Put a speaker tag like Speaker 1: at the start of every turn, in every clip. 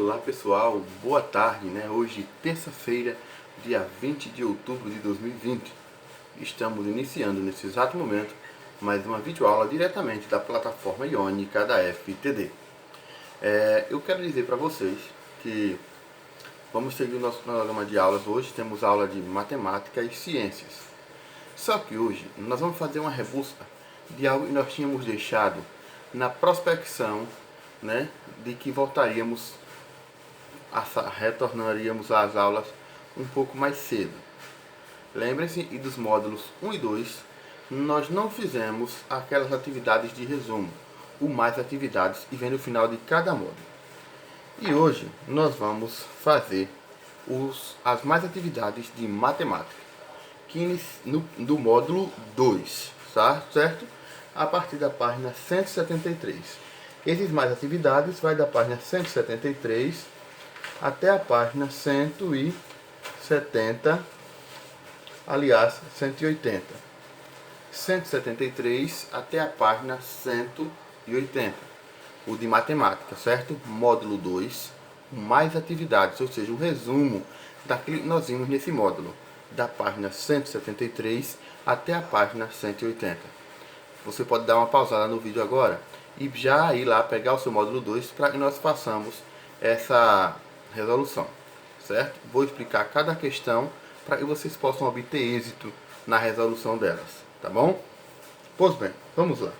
Speaker 1: Olá pessoal, boa tarde, né? Hoje, terça-feira, dia 20 de outubro de 2020. Estamos iniciando nesse exato momento mais uma videoaula diretamente da plataforma iônica da FTD. Eu quero dizer para vocês que vamos seguir o nosso programa de aulas. Hoje temos aula de matemática e ciências. Só que hoje nós vamos fazer uma rebusca de algo que nós tínhamos deixado na prospecção, né, de que retornaríamos às aulas um pouco mais cedo. Lembrem-se, e dos módulos 1 e 2, nós não fizemos aquelas atividades de resumo, o mais atividades, e vendo o final de cada módulo. E hoje nós vamos fazer as mais atividades de matemática, do módulo 2, certo? A partir da página 173. Esses mais atividades vai da página 173 até a página 170, aliás, 180. 173 até a página 180. O de matemática, certo? Módulo 2, mais atividades, ou seja, o resumo daquilo que nós vimos nesse módulo, da página 173 até a página 180. Você pode dar uma pausada no vídeo agora e já ir lá pegar o seu módulo 2 para que nós façamos essa resolução, certo? Vou explicar cada questão para que vocês possam obter êxito na resolução delas, tá bom? Pois bem, vamos lá.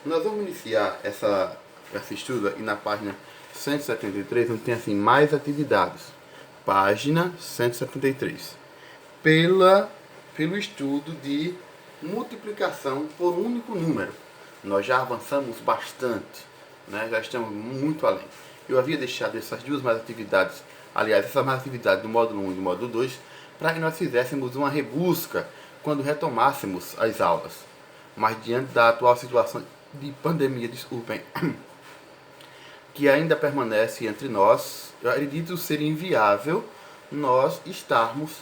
Speaker 1: Nós vamos iniciar esse estudo aqui na página 173, onde tem assim, mais atividades. Página 173. Pelo estudo de multiplicação por um único número. Nós já avançamos bastante, né? Já estamos muito além. Eu havia deixado essas duas mais atividades, aliás, essa mais atividade do módulo 1 e do módulo 2, para que nós fizéssemos uma rebusca quando retomássemos as aulas. Mas diante da atual situação de pandemia, que ainda permanece entre nós, eu acredito ser inviável nós estarmos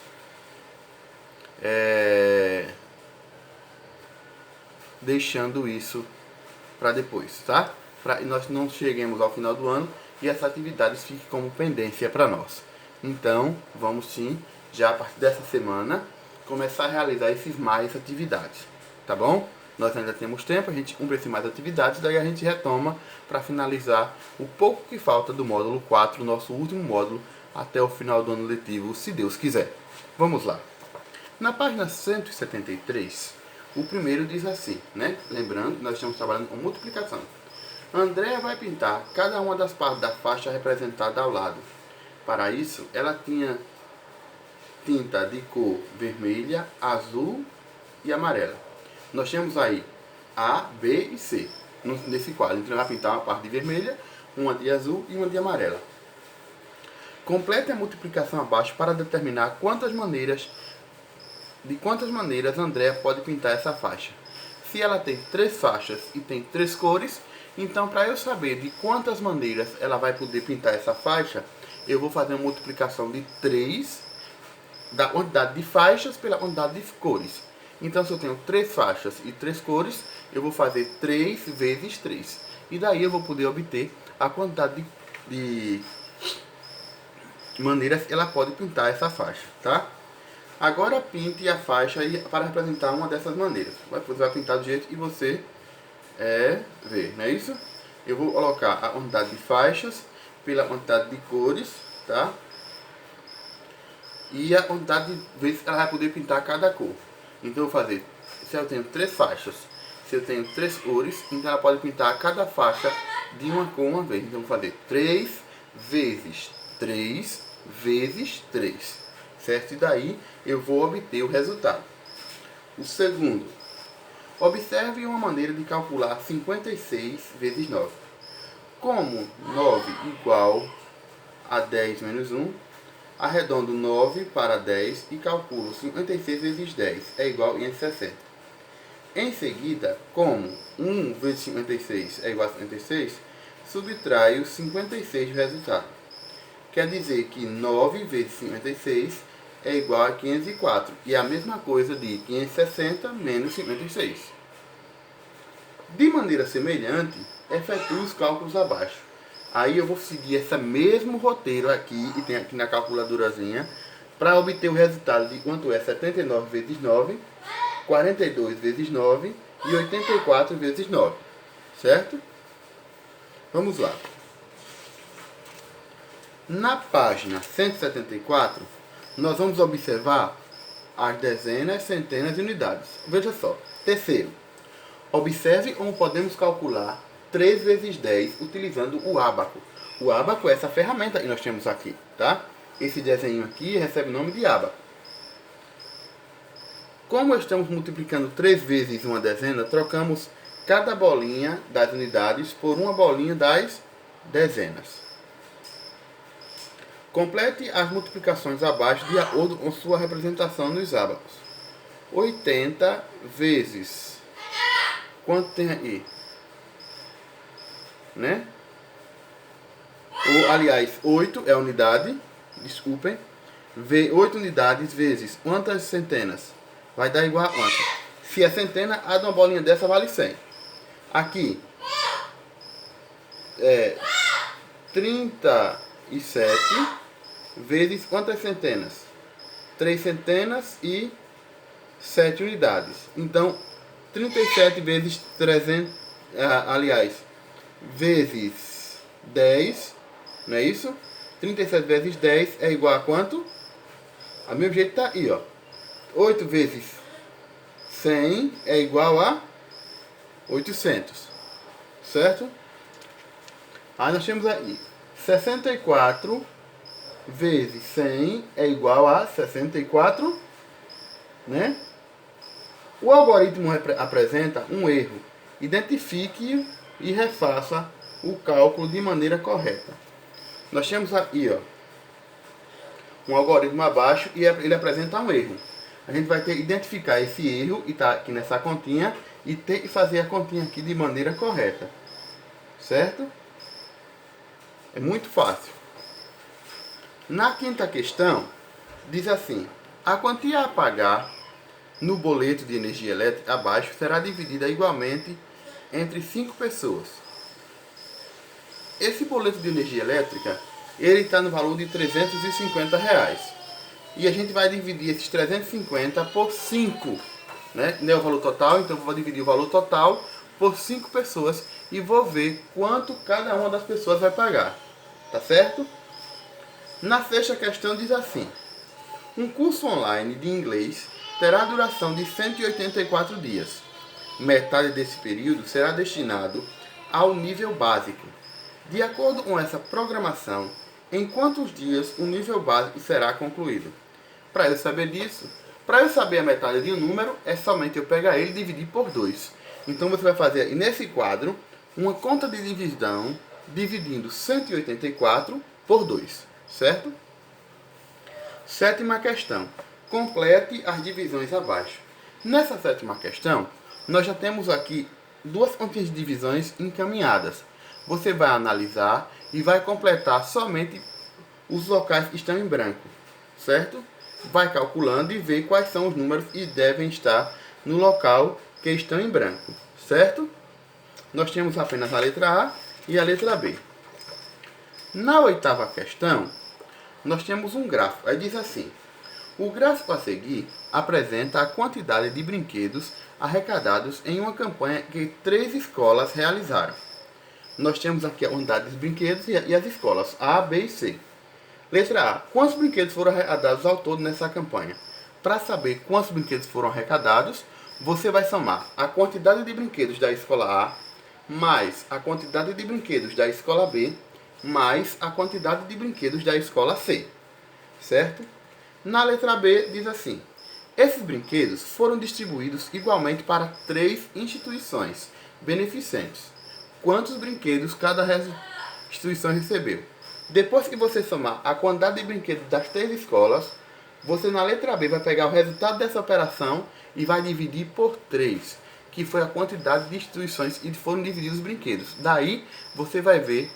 Speaker 1: deixando isso para depois, tá? Para que nós não cheguemos ao final do ano e essas atividades fiquem como pendência para nós. Então, vamos sim, já a partir dessa semana, começar a realizar esses mais atividades, tá bom? Nós ainda temos tempo, a gente cumpre essas mais atividades, daí a gente retoma para finalizar o pouco que falta do módulo 4, nosso último módulo, até o final do ano letivo, se Deus quiser. Vamos lá. Na página 173, o primeiro diz assim, né? Lembrando que nós estamos trabalhando com multiplicação. Andréa vai pintar cada uma das partes da faixa representada ao lado. Para isso, ela tinha tinta de cor vermelha, azul e amarela. Nós temos aí A, B e C nesse quadro. Então, ela vai pintar uma parte de vermelha, uma de azul e uma de amarela. Complete a multiplicação abaixo para determinar de quantas maneiras Andréa pode pintar essa faixa. Se ela tem 3 faixas e tem 3 cores, então para eu saber de quantas maneiras ela vai poder pintar essa faixa, eu vou fazer uma multiplicação de 3 da quantidade de faixas pela quantidade de cores. Então se eu tenho 3 faixas e 3 cores, eu vou fazer 3 vezes 3. E daí eu vou poder obter a quantidade de maneiras que ela pode pintar essa faixa, tá? Agora pinte a faixa para representar uma dessas maneiras. Você vai pintar do jeito que você vê, não é isso? Eu vou colocar a quantidade de faixas pela quantidade de cores, tá? E a quantidade de vezes que ela vai poder pintar cada cor. Então eu vou fazer, se eu tenho 3 faixas, se eu tenho 3 cores, então ela pode pintar cada faixa de uma cor uma vez. Então eu vou fazer 3 vezes 3 vezes 3, certo? E daí eu vou obter o resultado. O segundo, observe uma maneira de calcular 56 vezes 9. Como 9 igual a 10 menos 1, arredondo 9 para 10 e calculo 56 vezes 10 é igual a 560. Em seguida, como 1 vezes 56 é igual a 56, subtraio 56 do resultado. Quer dizer que 9 vezes 56 é igual a 504. E é a mesma coisa de 560 menos 56. De maneira semelhante, efetue os cálculos abaixo. Aí eu vou seguir esse mesmo roteiro aqui, e tem aqui na calculadorazinha, para obter o resultado de quanto é 79 vezes 9, 42 vezes 9 e 84 vezes 9. Certo? Vamos lá. Na página 174, nós vamos observar as dezenas, centenas e unidades. Veja só. Terceiro, observe como podemos calcular 3 vezes 10 utilizando o ábaco. O ábaco é essa ferramenta que nós temos aqui, tá? Esse desenho aqui recebe o nome de ábaco. Como estamos multiplicando 3 vezes uma dezena, trocamos cada bolinha das unidades por uma bolinha das dezenas. Complete as multiplicações abaixo de acordo com sua representação nos ábacos. 80 vezes... Quanto tem aí? Né? Ou, aliás, 8 é a unidade. Desculpem. 8 unidades vezes quantas centenas? Vai dar igual a quanto? Se é centena, a de uma bolinha dessa vale 100. Aqui é 37 vezes quantas centenas? 3 centenas e 7 unidades. Então, 37 vezes 300, vezes 10, não é isso? 37 vezes 10 é igual a quanto? A meu jeito está aí, ó. 8 vezes 100 é igual a 800, certo? Aí nós temos aí 64 vezes 100 é igual a 64, né? O algoritmo apresenta um erro. Identifique e refaça o cálculo de maneira correta. Nós temos aqui, ó, um algoritmo abaixo e ele apresenta um erro. A gente vai ter que identificar esse erro e tá aqui nessa continha e ter que fazer a continha aqui de maneira correta. Certo? É muito fácil. Na quinta questão, diz assim: a quantia a pagar no boleto de energia elétrica abaixo será dividida igualmente entre 5 pessoas. Esse boleto de energia elétrica, ele está no valor de R$350. E a gente vai dividir esses 350 por 5. Né? Não é o valor total, então eu vou dividir o valor total por 5 pessoas e vou ver quanto cada uma das pessoas vai pagar. Tá certo? Na sexta questão diz assim: um curso online de inglês terá duração de 184 dias. Metade desse período será destinado ao nível básico. De acordo com essa programação, em quantos dias o nível básico será concluído? Para eu saber disso, para eu saber a metade de um número, é somente eu pegar ele e dividir por 2. Então você vai fazer nesse quadro uma conta de divisão dividindo 184 por 2, certo? Sétima questão. Complete as divisões abaixo. Nessa sétima questão, nós já temos aqui duas continhas de divisões encaminhadas. Você vai analisar e vai completar somente os locais que estão em branco, certo? Vai calculando e ver quais são os números que devem estar no local que estão em branco, certo? Nós temos apenas a letra A e a letra B. Na oitava questão, nós temos um gráfico. Aí diz assim: o gráfico a seguir apresenta a quantidade de brinquedos arrecadados em uma campanha que 3 escolas realizaram. Nós temos aqui a unidade dos brinquedos e as escolas A, B e C. Letra A. Quantos brinquedos foram arrecadados ao todo nessa campanha? Para saber quantos brinquedos foram arrecadados, você vai somar a quantidade de brinquedos da escola A mais a quantidade de brinquedos da escola B mais a quantidade de brinquedos da escola C. Certo? Na letra B diz assim: esses brinquedos foram distribuídos igualmente para 3 instituições beneficentes. Quantos brinquedos cada instituição recebeu? Depois que você somar a quantidade de brinquedos das 3 escolas, você na letra B vai pegar o resultado dessa operação e vai dividir por 3, que foi a quantidade de instituições que foram divididos os brinquedos. Daí você vai ver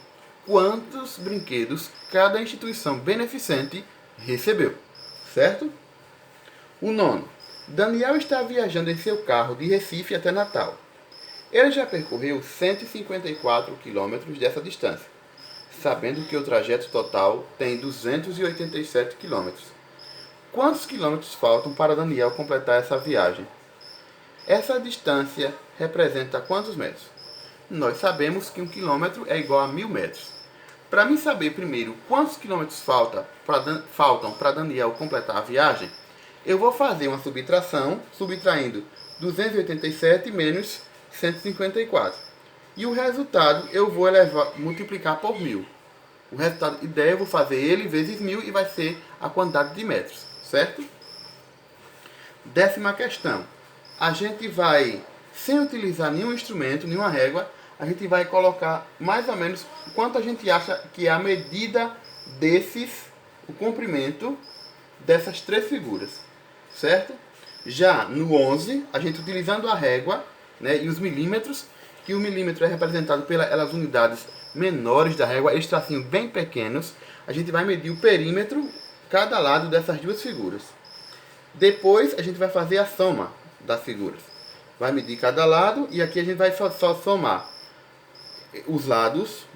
Speaker 1: quantos brinquedos cada instituição beneficente recebeu. Certo? O nono. Daniel está viajando em seu carro de Recife até Natal. Ele já percorreu 154 quilômetros dessa distância, sabendo que o trajeto total tem 287 quilômetros. Quantos quilômetros faltam para Daniel completar essa viagem? Essa distância representa quantos metros? Nós sabemos que 1 quilômetro é igual a 1000 metros. Para mim saber primeiro quantos quilômetros faltam para Daniel completar a viagem, eu vou fazer uma subtração, subtraindo 287 menos 154. E o resultado eu vou multiplicar por 1000. O resultado ideia eu vou fazer ele vezes 1000 e vai ser a quantidade de metros, certo? 10ª questão. A gente vai, sem utilizar nenhum instrumento, nenhuma régua, a gente vai colocar mais ou menos quanto a gente acha que é a medida o comprimento dessas três figuras, certo? Já no 11, a gente utilizando a régua, né, e os milímetros, que o milímetro é representado pelas unidades menores da régua, esses tracinhos bem pequenos, a gente vai medir o perímetro, cada lado dessas duas figuras. Depois a gente vai fazer a soma das figuras. Vai medir cada lado e aqui a gente vai só somar os lados,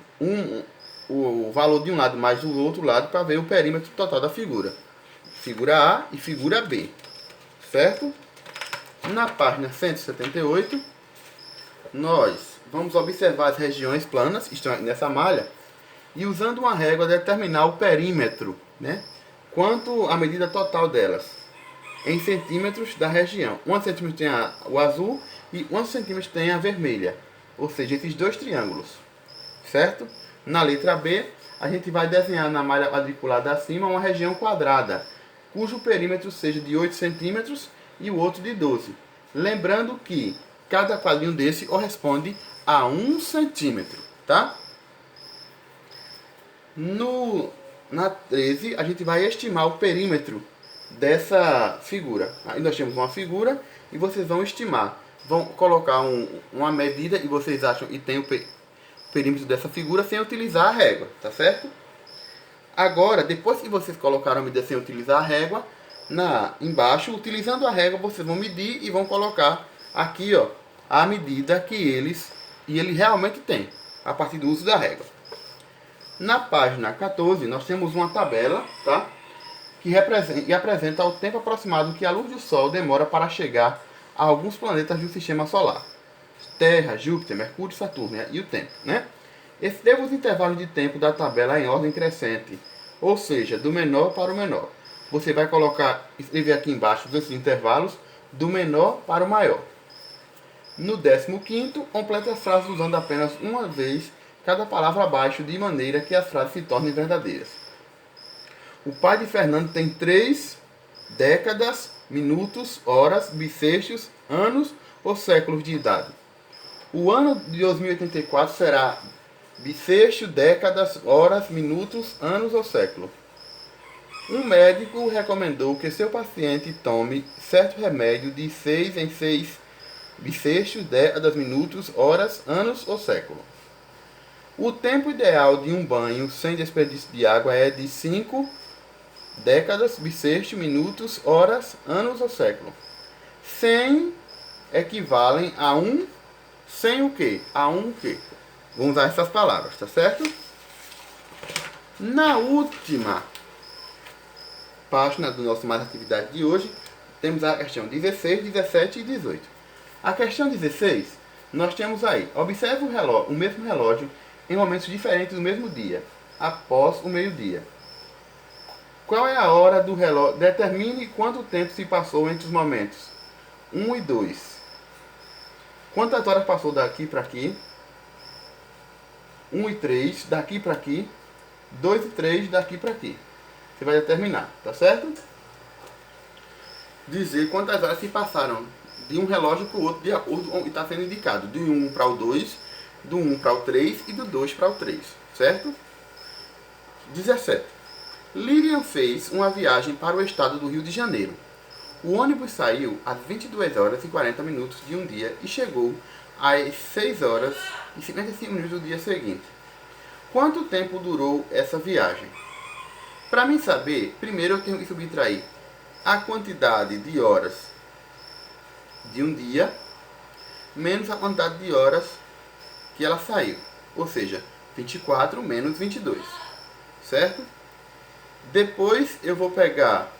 Speaker 1: o valor de um lado mais do outro lado para ver o perímetro total da figura. Figura A e figura B. Certo? Na página 178, nós vamos observar as regiões planas, estão nessa malha, e usando uma régua determinar o perímetro, né? Quanto a medida total delas, em centímetros da região. 1 centímetro tem o azul e 1 centímetro tem a vermelha, ou seja, esses dois triângulos, certo? Na letra B, a gente vai desenhar na malha quadriculada acima uma região quadrada, cujo perímetro seja de 8 centímetros e o outro de 12. Lembrando que cada quadrinho desse corresponde a 1 centímetro, tá? Na 13, a gente vai estimar o perímetro dessa figura. Aí nós temos uma figura e vocês vão estimar. Vão colocar uma medida e vocês acham e tem o perímetro dessa figura sem utilizar a régua, tá certo? Agora, depois que vocês colocaram a medida sem utilizar a régua, embaixo, utilizando a régua, vocês vão medir e vão colocar aqui, ó, a medida que ele realmente tem, a partir do uso da régua. Na página 14, nós temos uma tabela, tá? Que apresenta o tempo aproximado que a luz do Sol demora para chegar a alguns planetas do Sistema Solar. Terra, Júpiter, Mercúrio, Saturno e o tempo, né? Escreva os intervalos de tempo da tabela em ordem crescente, ou seja, do menor para o menor. Você vai escrever aqui embaixo esses intervalos do menor para o maior. No 15º, complete as frases usando apenas uma vez cada palavra abaixo, de maneira que as frases se tornem verdadeiras. O pai de Fernando tem 3 décadas, minutos, horas, bissextos, anos ou séculos de idade. O ano de 2084 será bissexto, décadas, horas, minutos, anos ou século. Um médico recomendou que seu paciente tome certo remédio de 6 em 6 bissextos, décadas, minutos, horas, anos ou século. O tempo ideal de um banho sem desperdício de água é de 5 décadas, bissextos, minutos, horas, anos ou século. 100 equivalem a 1, sem o quê? A 1 o quê? Vamos usar essas palavras, tá certo? Na última página do nosso Mais Atividade de hoje, temos a questão 16, 17 e 18. A questão 16, nós temos aí, observe o mesmo relógio em momentos diferentes do mesmo dia, após o meio-dia. Qual é a hora do relógio? Determine quanto tempo se passou entre os momentos 1 e 2. Quantas horas passou daqui para aqui? 1 e 3 daqui para aqui. 2 e 3 daqui para aqui. Você vai determinar, tá certo? Dizer quantas horas se passaram de um relógio para o outro, de acordo com o que está sendo indicado. Do 1 para o 2, do 1 para o 3 e do 2 para o 3, certo? 17. Lilian fez uma viagem para o estado do Rio de Janeiro. O ônibus saiu às 22 horas e 40 minutos de um dia e chegou às 6 horas e 55 minutos do dia seguinte. Quanto tempo durou essa viagem? Para mim saber, primeiro eu tenho que subtrair a quantidade de horas de um dia menos a quantidade de horas que ela saiu. Ou seja, 24 menos 22. Certo? Depois eu vou pegar,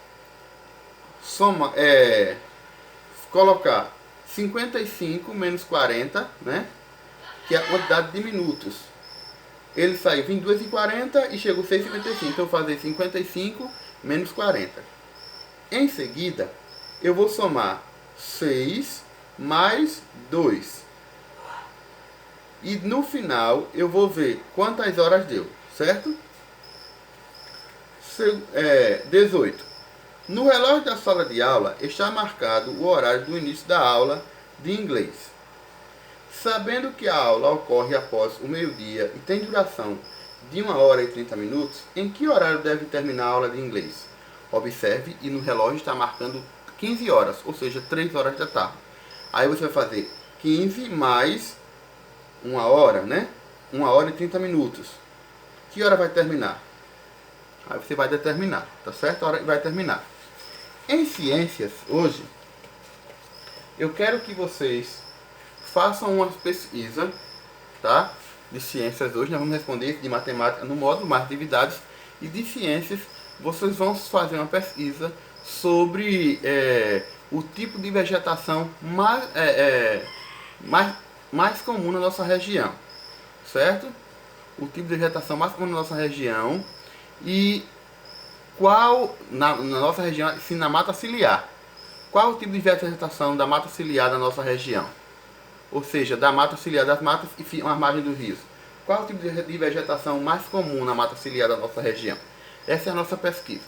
Speaker 1: colocar 55 menos 40, né? Que é a quantidade de minutos. Ele saiu 22h40 e chegou 6h55. Então eu vou fazer 55 menos 40. Em seguida, eu vou somar 6 mais 2. E no final eu vou ver quantas horas deu, certo? 18. No relógio da sala de aula está marcado o horário do início da aula de inglês. Sabendo que a aula ocorre após o meio-dia e tem duração de 1 hora e 30 minutos, em que horário deve terminar a aula de inglês? Observe, e no relógio está marcando 15 horas, ou seja, 3 horas da tarde. Aí você vai fazer 15 mais 1 hora, né? 1 hora e 30 minutos. Que hora vai terminar? Aí você vai determinar, tá certo? A hora que vai terminar. Em ciências, hoje, eu quero que vocês façam uma pesquisa, tá? De ciências hoje, nós vamos responder de matemática no módulo, mais atividades. E de ciências, vocês vão fazer uma pesquisa sobre o tipo de vegetação mais comum na nossa região, certo? O tipo de vegetação mais comum na nossa região e qual, na nossa região, sim, na mata ciliar. Qual o tipo de vegetação da mata ciliar da nossa região? Ou seja, da mata ciliar das matas e as margens dos rios. Qual o tipo de vegetação mais comum na mata ciliar da nossa região? Essa é a nossa pesquisa.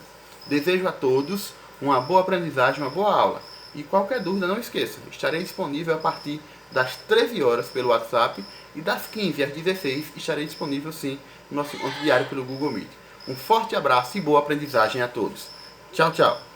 Speaker 1: Desejo a todos uma boa aprendizagem, uma boa aula. E qualquer dúvida, não esqueça, estarei disponível a partir das 13 horas pelo WhatsApp e das 15 às 16 estarei disponível sim no nosso encontro diário pelo Google Meet. Um forte abraço e boa aprendizagem a todos. Tchau, tchau.